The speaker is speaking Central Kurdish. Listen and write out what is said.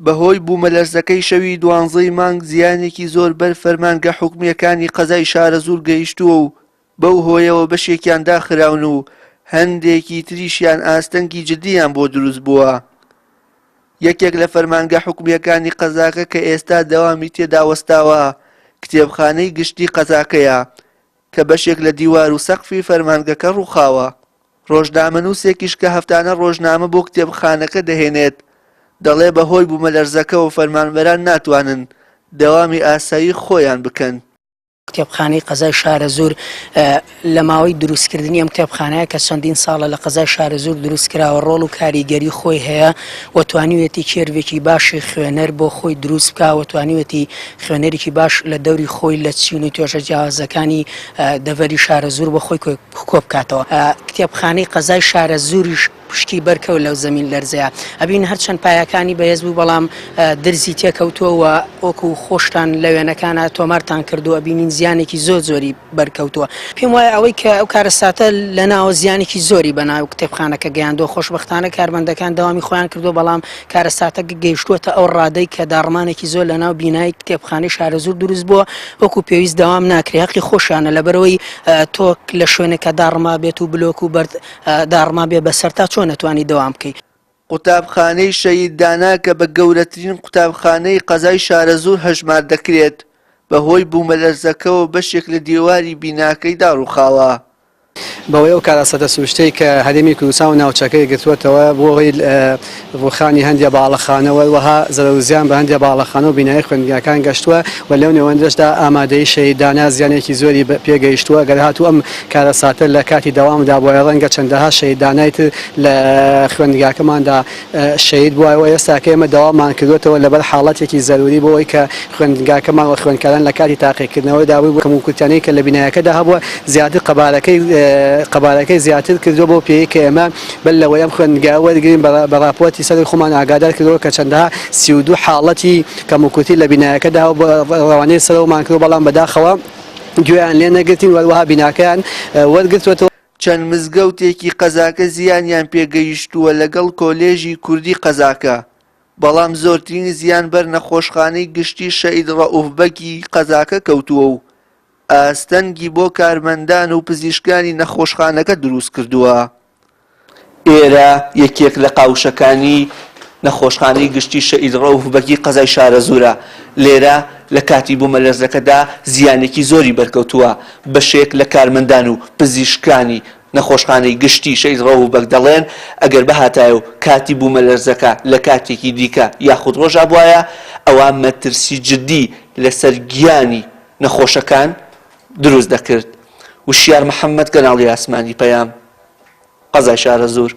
بەهۆی بوومەلەرزەکەی شەوی 12 مانگ زیانێکی زۆر بەر فەرمانگە حکومیەکانی قەزای شارەزور گەیشتووە و بەو هۆیەوە بەشێکیان داخراون و هەندێکی تریشیان ئاستەنگی جدیان بۆ دروست بووە. یەکێک لە فەرمانگە حکومیەکانی قەزاکە کە ئێستا دەوامی تێدا وەستاوە کتێبخانەی گشتی قەزاکەیە کە بەشێک لە دیوار و سەقفی فەرمانگەکە ڕووخاوە. ڕۆژنامەنووسێکیش کە هەفتانە ڕۆژنامە بۆ کتێبخانەکە دەهێنێت دەڵێ بەهۆی بوومەلەرزەکە و فەرمانبەران ناتوانن دەوامی ئاسایی خۆیان بکەن. کتێبخانەی قەزای شارەزور لە ماوەی دروستکردنی ئەم کتێبخانەیە کە چەندین ساڵە لە قەزای شارەزور دروستکراوە ڕۆڵ و کاریگەری خۆی هەیە و توانیوێتی کێروێکی باشی خوێنەر بۆ خۆی دروست بکە و توانیوێتی خوێنەرێکی باش لە دەوری خۆی لە چین و توێژە جیاوازەکانی دەڤەری شارەزور بۆ خۆی کۆ بکاتەوە. کتێبخانەی قەزای شارەزوریش پشکی بەرکەوت لەو زەمین لەرزەیە. ئەبین هەرچەند پایەکانی بەهێز بوو بەڵام درزی تێکەوتووە وەکو خۆشتان لە وێنەکانە تۆمارتان کردو ئەبینین زیانێکی زۆری بەرکەوتووە. پێم وایە ئەوەی کە ئەو کارەساتە لە ناوە زیانێکی زۆری بەناو کتێبخانەکە گەیاندووە. خۆشبەختانە کارمەندەکان داوامی خۆیان کردو بەڵام کارەساتە گەیشتووەتە ئەو ڕادەی کە داڕمانێکی زۆر لە ناو بینایی کتێبخانەی شارەزور دروست بووە وەکو پێویست داوام ناکرێ. حەقی خۆشیانە لەبەرەوەی تۆ لە شوێنێکە داڕما بێت و بلۆک و بەرد داڕما بێ بەسەر تا چۆن نەتوانی دەوام بکەیت. قوتابخانەی شەهید دانا کە بە گەورەترین قوتابخانەی قەزای شارەزور هەژمار دەکرێت بەهۆی بوومەلەرزەکەەوە بەشێک لە دیواری بیناکەی داڕووخاوە. بەوەی ئەو کارەسەتە سروشتەی کە هەرێمی کوردستان و ناوچەکەی گرتووەتەوە بۆ هۆی ڕووخانی هەندێک باڵەخانەوە وەها زەرەوزیان بە هەندێک باڵەخانە و بینایی خوێندنگەکان گەشتووە و لەو نێوەندەشدا ئامادەی شەهید دانا زیانێکی زۆری پێگەیشتووە. گەر هاتوو ئەم کارەساتە لە کاتی داوامدا بۆیە ڕەنگە چەندەها شەهید دانای تر لە خوێندنگاکەماندا شەهید بووایەوە. ئێستا کە ئێمە داوامان کردوێتەوە لەبەر حاڵەتێکی زەروری بۆەوەی کە خوێندنگاکەمان و خوێندکاران لە کاتی تاقیکردنەوەی دابوو بۆ کەموکورتیانەی کە لە بینایەکەدا هەبووە زیاتر قەبارەکەی زیاتر کردو بۆ پێی کە ئێمە بەر لەوەی ئەم خوێندنگا وەرگرین بە راپۆرتی سەر خۆمان ئاگادار کردەوە کە چەندەها 32 حاڵەتی کەموکورتی لە بینایەکەدا و ڕەوانەی سەرەوەمان کردو بەڵام بەداخەوە گوێیان لێ نەگرتین وەروەها بیناکەیان وەرگرتوێتەوە. چەند مزگەوتێکی قەزاکە زیانیان پێگەیشتووە لەگەڵ کۆلێژی کوردی قەزاکە بەڵام زۆرترین زیان بەر نەخۆشخانەی گشتی شەهید ڕەئوفبەکی قەزاکە کەوتووە و ئاستەنگی بۆ کارمەندان و پزیشکانی نەخۆشخانەکە دروست کردووە. ئێرە یەکێک لە قاوشەکانی نەخۆشخانەی گشتی شەهید ڕەئوفبەکی قەزای شارەزورە. لێرە لە کاتی بوومەلەرزەکەدا زیانێکی زۆری بەرکەوتووە. بەشێک لە کارمەندان و پزیشکانی نەخۆشخانەی گشتی شەهید ڕەئوفبەک دەڵێن ئەگەر بەهاتایە و کاتی بوومەلەرزەکە لە کاتێکی دیکە یاخود ڕۆژا بووایە ئەوە مەترسی جدی لەسەر گیانی نەخۆشەکان دروست دەکرد. وشیار محەممەد کەناڵی ئاسمانی پەیام قەزای شارەزور.